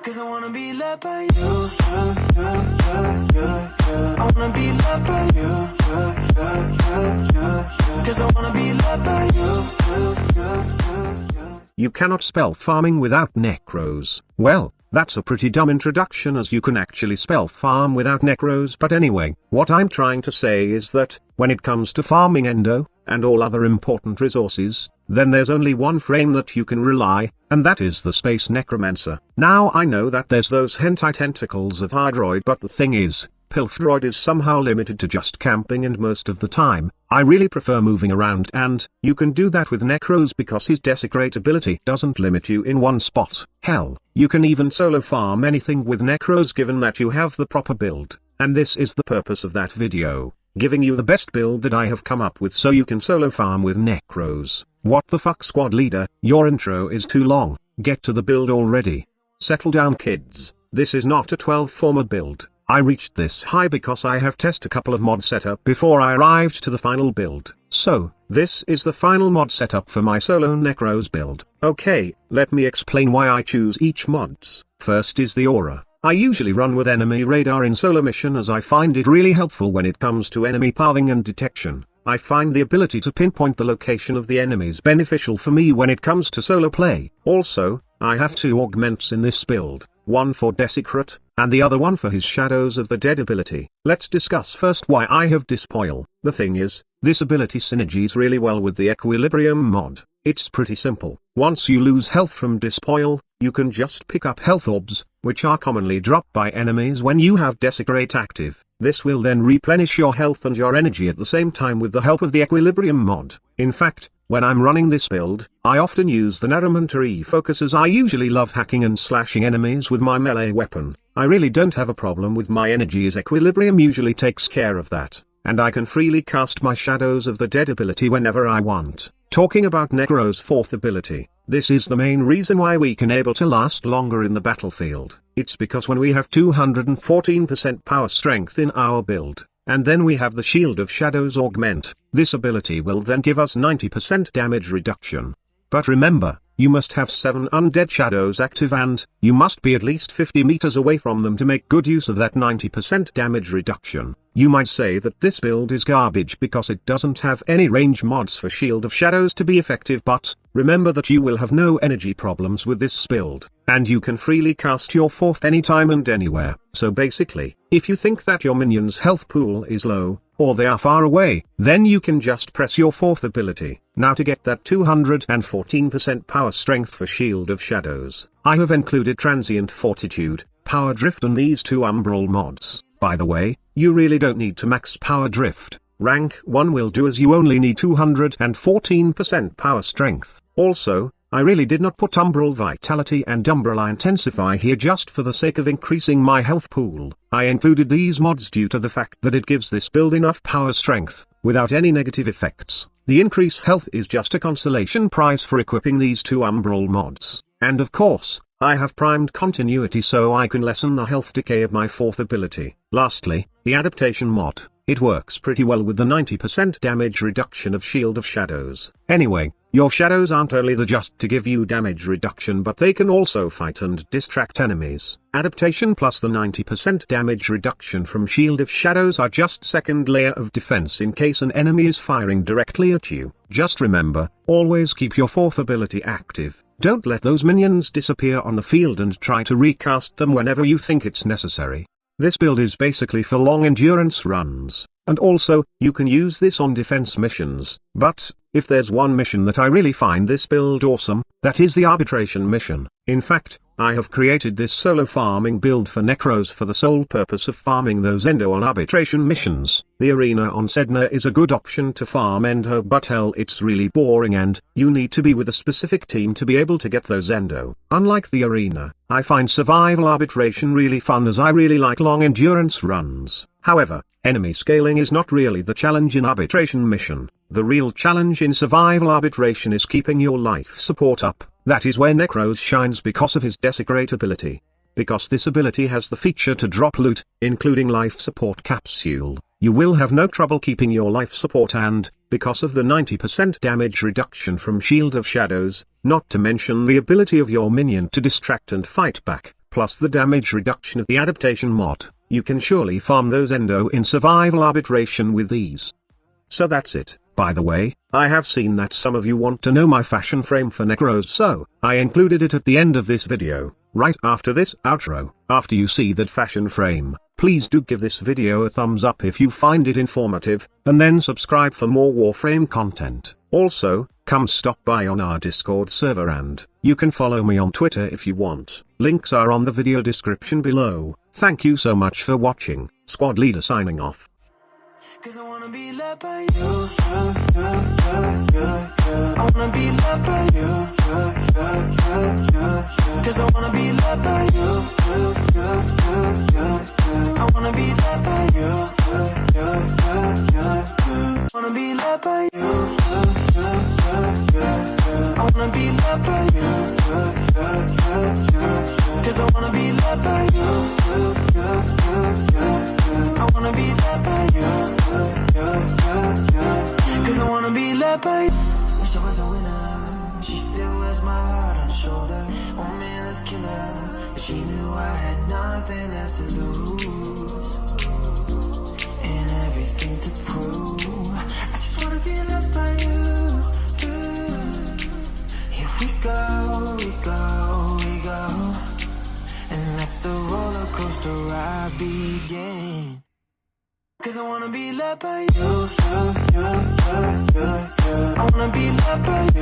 Cause I wanna be loved by you, I wanna be loved by you, cause I wanna be loved by you. You cannot spell farming without NEKROS. Well, that's a pretty dumb introduction, as you can actually spell farm without NEKROS. But anyway, what I'm trying to say is that, when it comes to farming endo, and all other important resources, then there's only one frame that you can rely, and that is the Space Necromancer. Now I know that there's those hentai tentacles of Hydroid, but the thing is, Pilthroid is somehow limited to just camping, and most of the time, I really prefer moving around, and you can do that with NEKROS because his Desecrate ability doesn't limit you in one spot. Hell, you can even solo farm anything with NEKROS given that you have the proper build, and this is the purpose of that video, giving you the best build that I have come up with so you can solo farm with NEKROS. What the fuck, squad leader, your intro is too long, get to the build already. Settle down, kids, this is not a 12 former build. I reached this high because I have tested a couple of mod setup before I arrived to the final build. So, this is the final mod setup for my solo NEKROS build. Okay, let me explain why I choose each mods. First is the aura. I usually run with enemy radar in solo mission as I find it really helpful when it comes to enemy pathing and detection. I find the ability to pinpoint the location of the enemies beneficial for me when it comes to solo play. Also, I have two augments in this build, one for Desecrate, and the other one for his Shadows of the Dead ability. Let's discuss first why I have Despoil. The thing is, this ability synergies really well with the Equilibrium mod. It's pretty simple. Once you lose health from Despoil, you can just pick up health orbs, which are commonly dropped by enemies when you have Desecrate active. This will then replenish your health and your energy at the same time with the help of the Equilibrium mod. In fact, when I'm running this build, I often use the Naramantari focus as I usually love hacking and slashing enemies with my melee weapon. I really don't have a problem with my energy as Equilibrium usually takes care of that, and I can freely cast my Shadows of the Dead ability whenever I want. Talking about NEKROS' fourth ability, this is the main reason why we can able to last longer in the battlefield. It's because when we have 214% power strength in our build, and then we have the Shield of Shadows augment, this ability will then give us 90% damage reduction. But remember, you must have 7 undead shadows active and, you must be at least 50 meters away from them to make good use of that 90% damage reduction. You might say that this build is garbage because it doesn't have any range mods for Shield of Shadows to be effective, but, remember that you will have no energy problems with this build, and you can freely cast your fourth anytime and anywhere. So basically, if you think that your minions' health pool is low, or they are far away, then you can just press your fourth ability. Now to get that 214% power strength for Shield of Shadows, I have included Transient Fortitude, Power Drift and these two Umbral mods. By the way, you really don't need to max Power Drift, rank 1 will do as you only need 214% power strength. Also, I really did not put Umbral Vitality and Umbral Intensify here just for the sake of increasing my health pool. I included these mods due to the fact that it gives this build enough power strength, without any negative effects. The increased health is just a consolation prize for equipping these two Umbral mods. And of course, I have primed continuity so I can lessen the health decay of my fourth ability. Lastly, the adaptation mod. It works pretty well with the 90% damage reduction of Shield of Shadows. Anyway, your shadows aren't only the just to give you damage reduction, but they can also fight and distract enemies. Adaptation plus the 90% damage reduction from Shield of Shadows are just second layer of defense in case an enemy is firing directly at you. Just remember, always keep your fourth ability active. Don't let those minions disappear on the field and try to recast them whenever you think it's necessary. This build is basically for long endurance runs, and also, you can use this on defense missions. But, if there's one mission that I really find this build awesome, that is the arbitration mission. In fact, I have created this solo farming build for NEKROS for the sole purpose of farming those endo on arbitration missions. The arena on Sedna is a good option to farm endo, but hell, it's really boring and you need to be with a specific team to be able to get those endo. Unlike the arena, I find survival arbitration really fun as I really like long endurance runs. However, enemy scaling is not really the challenge in arbitration mission. The real challenge in survival arbitration is keeping your life support up. That is where NEKROS shines because of his Desecrate ability. Because this ability has the feature to drop loot, including life support capsule, you will have no trouble keeping your life support, and, because of the 90% damage reduction from Shield of Shadows, not to mention the ability of your minion to distract and fight back, plus the damage reduction of the adaptation mod, you can surely farm those endo in survival arbitration with ease. So that's it. By the way, I have seen that some of you want to know my fashion frame for NEKROS, so I included it at the end of this video, right after this outro. After you see that fashion frame, please do give this video a thumbs up if you find it informative, and then subscribe for more Warframe content. Also, come stop by on our Discord server and you can follow me on Twitter if you want. Links are on the video description below. Thank you so much for watching. Squad leader signing off. Cause I wanna be loved by you, I wanna be loved by you, cause I wanna be loved by you, I wanna be loved by you, wanna be loved by you, I wanna be loved by you, cause I wanna be loved by you, I wanna be loved by you, cause I wanna be loved by you. Wish I was a winner. She still wears my heart on her shoulder. Oh man, let's kill her. But she knew I had nothing left to lose and everything to prove. I just wanna be loved by you. Here we go, we go, we go, and let the roller coaster ride begin. Cause I wanna be loved by you, I wanna be loved by you.